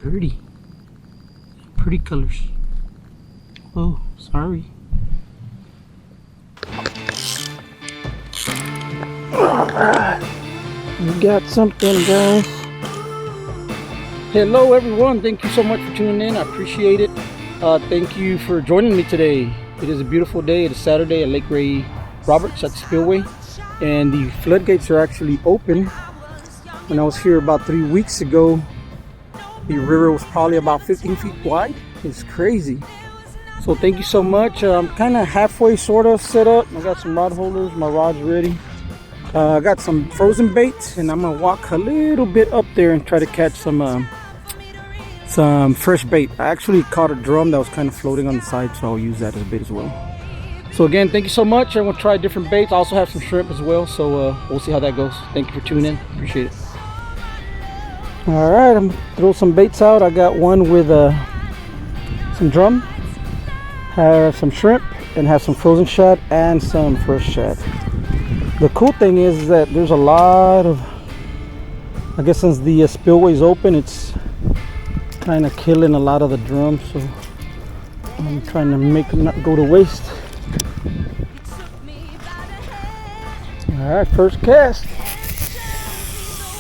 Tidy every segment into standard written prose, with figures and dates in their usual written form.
Pretty colors. Oh, sorry. Alright, we got something, guys. Hello everyone, thank you so much for tuning in. I appreciate it. Thank you for joining me today. It is a beautiful day. It is Saturday at Lake Ray Roberts at the Spillway, and the floodgates are actually open. When I was here about 3 weeks ago, the river was probably about 15 feet wide. It's crazy. So thank you so much. I'm kind of halfway sort of set up. I got some rod holders, my rod's ready. I got some frozen baits, and I'm gonna walk a little bit up there and try to catch some fresh bait. I actually caught a drum that was kind of floating on the side, so I'll use that as a bait as well. So again, thank you so much. I'm gonna try different baits. I also have some shrimp as well, so we'll see how that goes. Thank you for tuning in. Appreciate it. All right, I'm gonna throw some baits out. I got one with some drum, have some shrimp, and have some frozen shad and some fresh shad. The cool thing is that there's a lot of, I guess since the spillway's open, it's kind of killing a lot of the drums, so I'm trying to make them not go to waste. All right, first cast.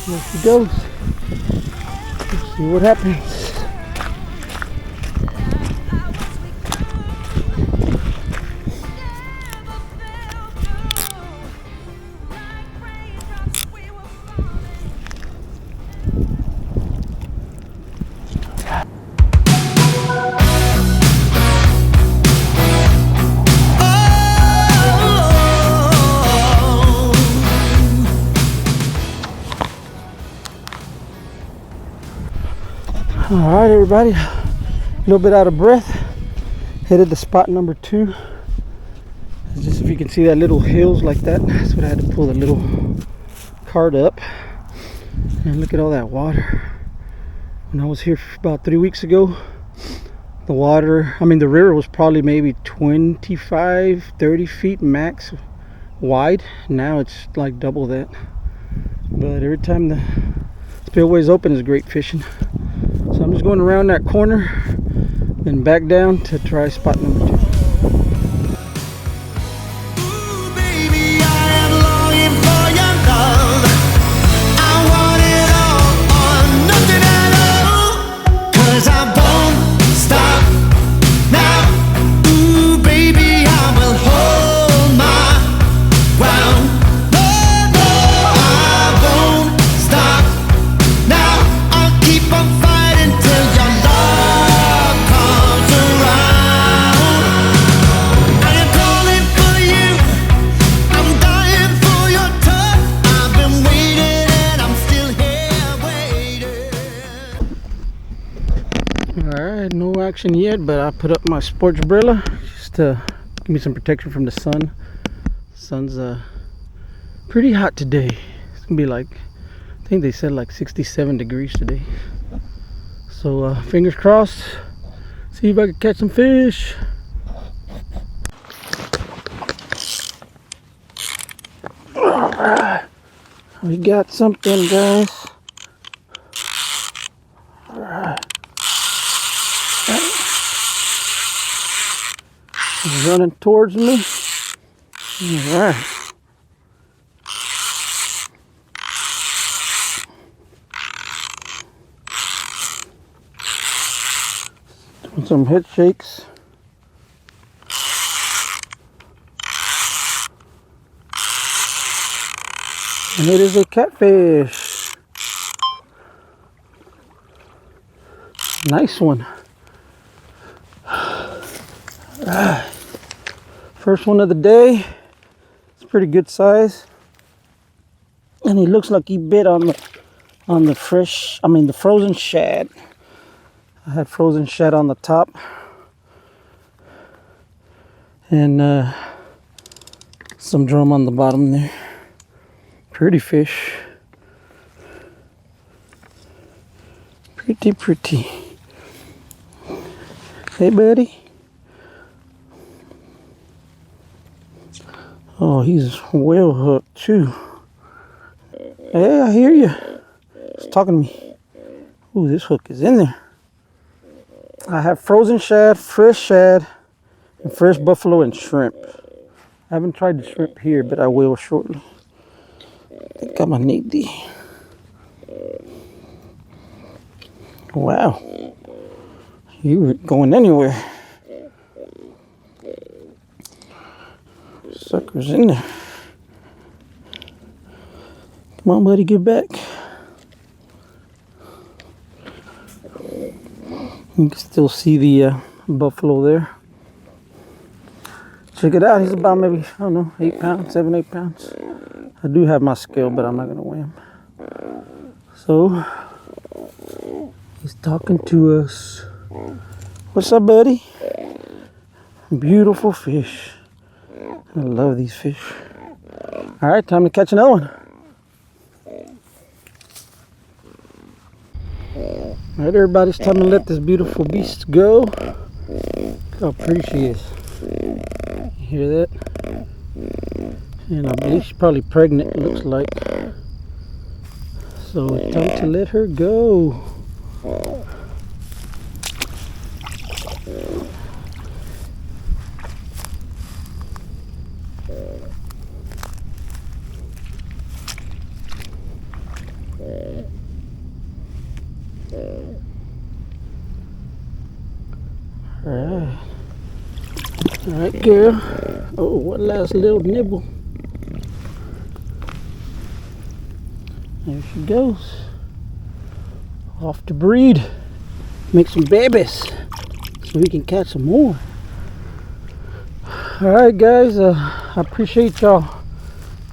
Here she goes. Let's see what happens. All right, everybody, a little bit out of breath. Headed to spot number 2. It's just, if you can see that little hills like that, that's what I had to pull the little cart up. And look at all that water. When I was here about 3 weeks ago, the river was probably maybe 25-30 feet max wide. Now it's like double that. But every time the spillway's open, it's great fishing. So I'm just going around that corner, then back down to try spot number 2. Alright, no action yet, but I put up my sports umbrella just to give me some protection from the sun. The sun's pretty hot today. It's gonna be like, I think they said like 67 degrees today. So fingers crossed, see if I can catch some fish. Alright, we got something, guys. Alright. He's running towards me. Alright. Doing some head shakes. And it is a catfish. Nice one. First one of the day. It's pretty good size, and he looks like he bit on the frozen shad. I had frozen shad on the top, and some drum on the bottom there. Pretty fish. Pretty. Hey, buddy. Oh, he's well hooked too. Hey, I hear you. It's talking to me. Ooh, this hook is in there. I have frozen shad, and fresh buffalo and shrimp. I haven't tried the shrimp here, but I will shortly. I think I'm gonna need the. Wow, you were going anywhere. Suckers in there. Come on, buddy, get back. You can still see the buffalo there. Check it out. He's about maybe, I don't know, 8 pounds, 7, 8 pounds. I do have my scale, but I'm not going to weigh him. So, he's talking to us. What's up, buddy? Beautiful fish. I love these fish. All right, time to catch another one. All right, everybody, it's time to let this beautiful beast go. Look how pretty she is. You hear that? And I believe she's probably pregnant, it looks like. So it's time to let her go. Alright. Alright, girl. Oh, one last little nibble. There she goes. Off to breed. Make some babies so we can catch some more. Alright, guys. I appreciate y'all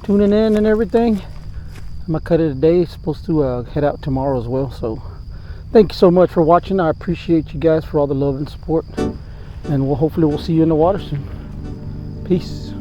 tuning in and everything. I'm gonna cut it today. It's supposed to head out tomorrow as well. So thank you so much for watching. I appreciate you guys for all the love and support. And hopefully we'll see you in the water soon. Peace.